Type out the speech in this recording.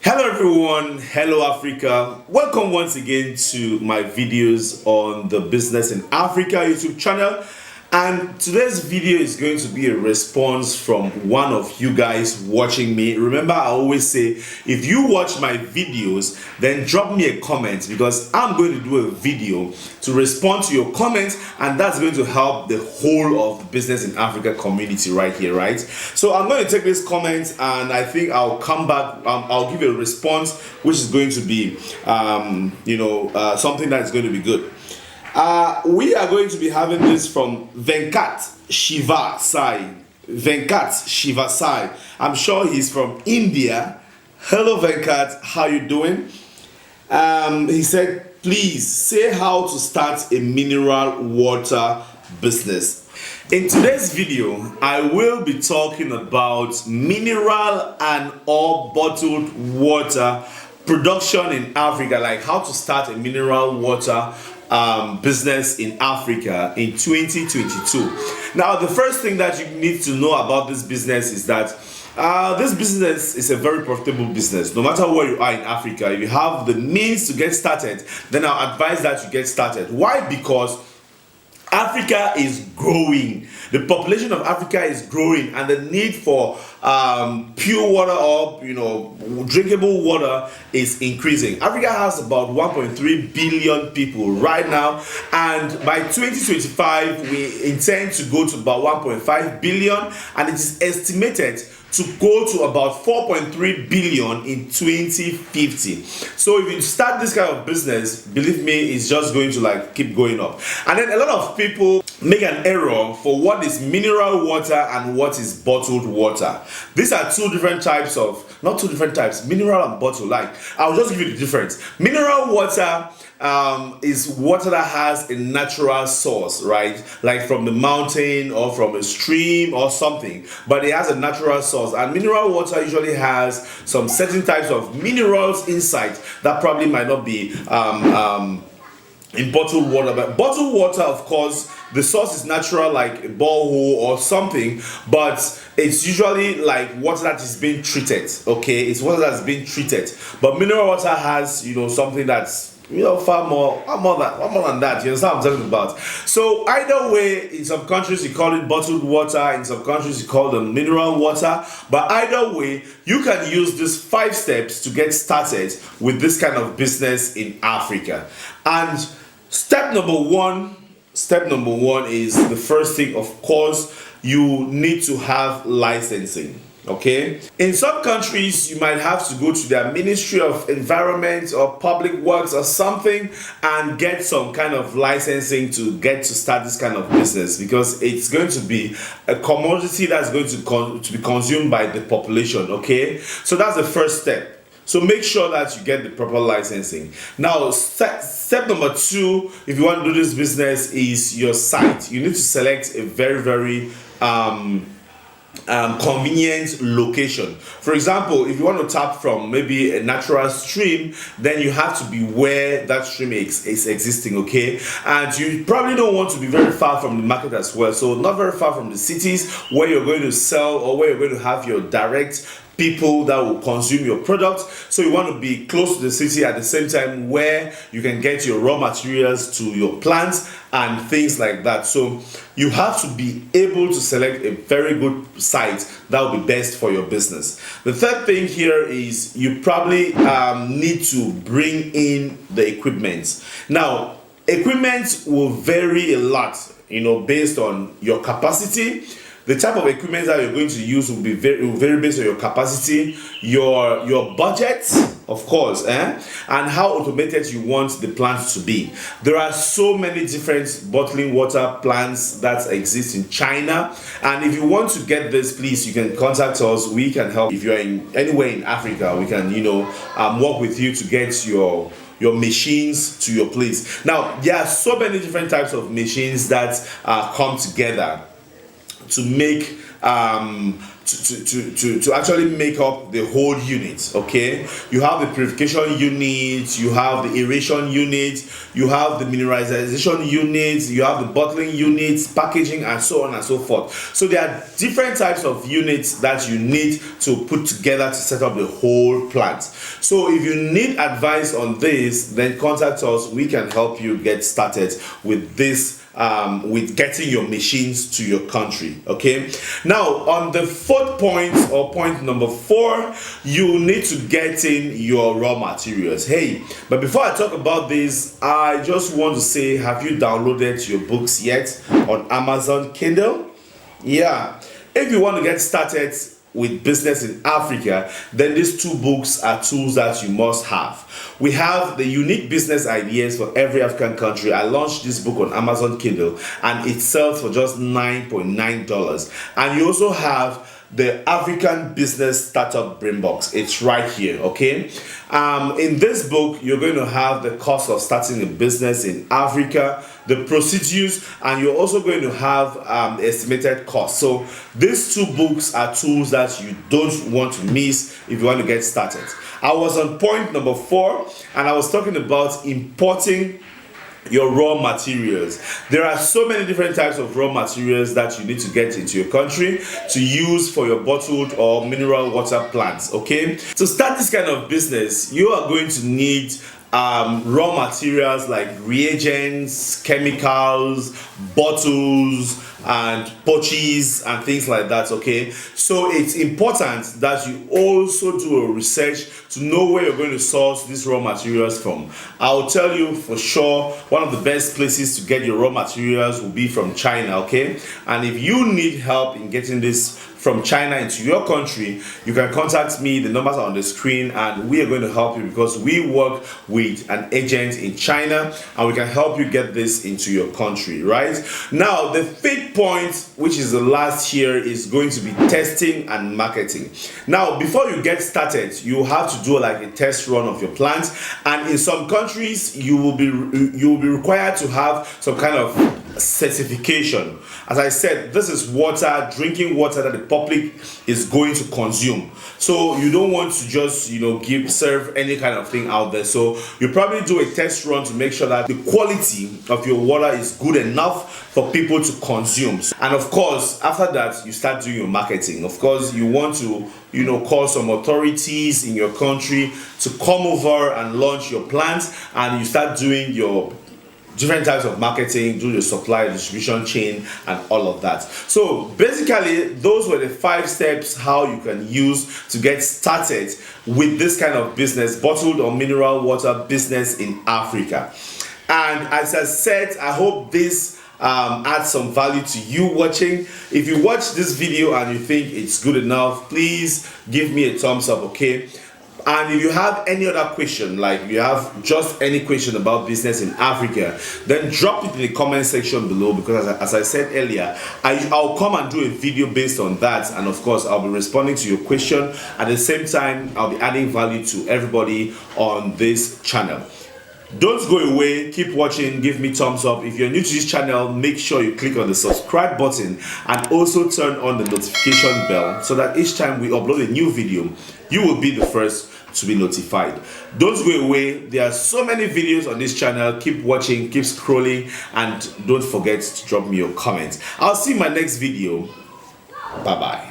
Hello everyone, hello Africa. Welcome once again to my videos on the Business in Africa YouTube channel. And today's video is going to be a response from one of you guys watching me. Remember, I always say, if you watch my videos, then drop me a comment because I'm going to do a video to respond to your comments, and that's going to help the whole of the Business in Africa community right here, right? So I'm going to take this comment and I think I'll come back, I'll give a response which is going to be, something that is going to be good. We are going to be having this from Venkat Shiva Sai. Venkat Shiva Sai. I'm sure he's from India. Hello Venkat, how you doing? He said, please say how to start a mineral water business. In today's video, I will be talking about mineral and or bottled water production in Africa, like how to start a mineral water business in Africa in 2022. Now, the first thing that you need to know about this business is that this business is a very profitable business. No matter where you are in Africa, if you have the means to get started, then I'll advise that you get started. Why? Because Africa is growing. The population of Africa is growing, and the need for pure water or drinkable water is increasing. Africa has about 1.3 billion people right now, and by 2025 we intend to go to about 1.5 billion, and it is estimated to go to about 4.3 billion in 2050. So if you start this kind of business, believe me, it's just going to keep going up. And then a lot of people make an error for what is mineral water and what is bottled water. These are two different types of, not two different types, mineral and bottled. I'll just give you the difference. Mineral water is water that has a natural source, right? Like from the mountain or from a stream or something, but it has a natural source. And mineral water usually has some certain types of minerals inside that probably might not be in bottled water. But bottled water, of course, the source is natural, like a borehole or something, but it's usually like water that is being treated. Okay, it's water that's being treated. But mineral water has something that's far more than that. You understand what I'm talking about? So either way, in some countries you call it bottled water, in some countries you call them mineral water, but either way, you can use these 5 steps to get started with this kind of business in Africa. And step number one is the first thing, of course, you need to have licensing. Okay, in some countries you might have to go to their Ministry of Environment or Public Works or something and get some kind of licensing to get to start this kind of business, because it's going to be a commodity that's going to be consumed by the population. Okay, so that's the first step. So make sure that you get the proper licensing. Now, step number 2, if you want to do this business, is your site. You need to select a very, very convenient location. For example, if you want to tap from maybe a natural stream, then you have to be where that stream is existing. Okay, and you probably don't want to be very far from the market as well, so not very far from the cities where you're going to sell or where you're going to have your direct people that will consume your product. So you want to be close to the city at the same time where you can get your raw materials to your plants and things like that. So you have to be able to select a very good site that will be best for your business. The third thing here is you probably need to bring in the equipment. Now, equipment will vary a lot, based on your capacity. The type of equipment that you're going to use will vary based on your capacity, your budget, of course, and how automated you want the plant to be. There are so many different bottling water plants that exist in China, and if you want to get this, please, you can contact us. We can help. If you're anywhere in Africa, we can work with you to get your machines to your place. Now, there are so many different types of machines that come together to make to actually make up the whole unit. Okay, you have the purification unit, you have the aeration unit, you have the mineralization unit, you have the bottling units, packaging, and so on and so forth. So there are different types of units that you need to put together to set up the whole plant. So if you need advice on this, then contact us. We can help you get started with this, with getting your machines to your country. Okay, now on the fourth point, or point number 4, you need to get in your raw materials. Hey, but before I talk about this, I just want to say, have you downloaded your books yet on Amazon Kindle? Yeah, if you want to get started with business in Africa, then these 2 books are tools that you must have. We have the unique business ideas for every African country. I launched this book on Amazon Kindle and it sells for just $9.9. And you also have the African Business Startup BRAINBOX. It's right here, okay? In this book, you're going to have the cost of starting a business in Africa, the procedures, and you're also going to have the estimated cost. So these 2 books are tools that you don't want to miss if you want to get started. I was on point number 4, and I was talking about importing your raw materials. There are so many different types of raw materials that you need to get into your country to use for your bottled or mineral water plants. Okay, to start this kind of business, you are going to need raw materials like reagents, chemicals, bottles, and pouches and things like that. Okay, so it's important that you also do a research to know where you're going to source these raw materials from. I'll tell you for sure, one of the best places to get your raw materials will be from China. Okay, and if you need help in getting this from China into your country, you can contact me. The numbers are on the screen, and we are going to help you because we work with an agent in China and we can help you get this into your country. Right now, the 5th point, which is the last here, is going to be testing and marketing. Now, before you get started, you have to do like a test run of your plant, and in some countries you will be required to have some kind of certification. As I said, this is water, drinking water that the public is going to consume. So you don't want to just, serve any kind of thing out there. So you probably do a test run to make sure that the quality of your water is good enough for people to consume. And of course, after that, you start doing your marketing. Of course, you want to, call some authorities in your country to come over and launch your plant, and you start doing your different types of marketing, do your supply distribution chain and all of that. So basically, those were the 5 steps how you can use to get started with this kind of business, bottled or mineral water business in Africa. And as I said, I hope this adds some value to you watching. If you watch this video and you think it's good enough, please give me a thumbs up, okay? And if you have any other question, like you have just any question about business in Africa, then drop it in the comment section below, because as I said earlier, I'll come and do a video based on that, and of course I'll be responding to your question. At the same time, I'll be adding value to everybody on this channel. Don't go away, keep watching, give me thumbs up. If you're new to this channel, make sure you click on the subscribe button and also turn on the notification bell so that each time we upload a new video, you will be the first to be notified. Don't go away, there are so many videos on this channel. Keep watching, keep scrolling, and don't forget to drop me your comments. I'll see you in my next video. Bye bye.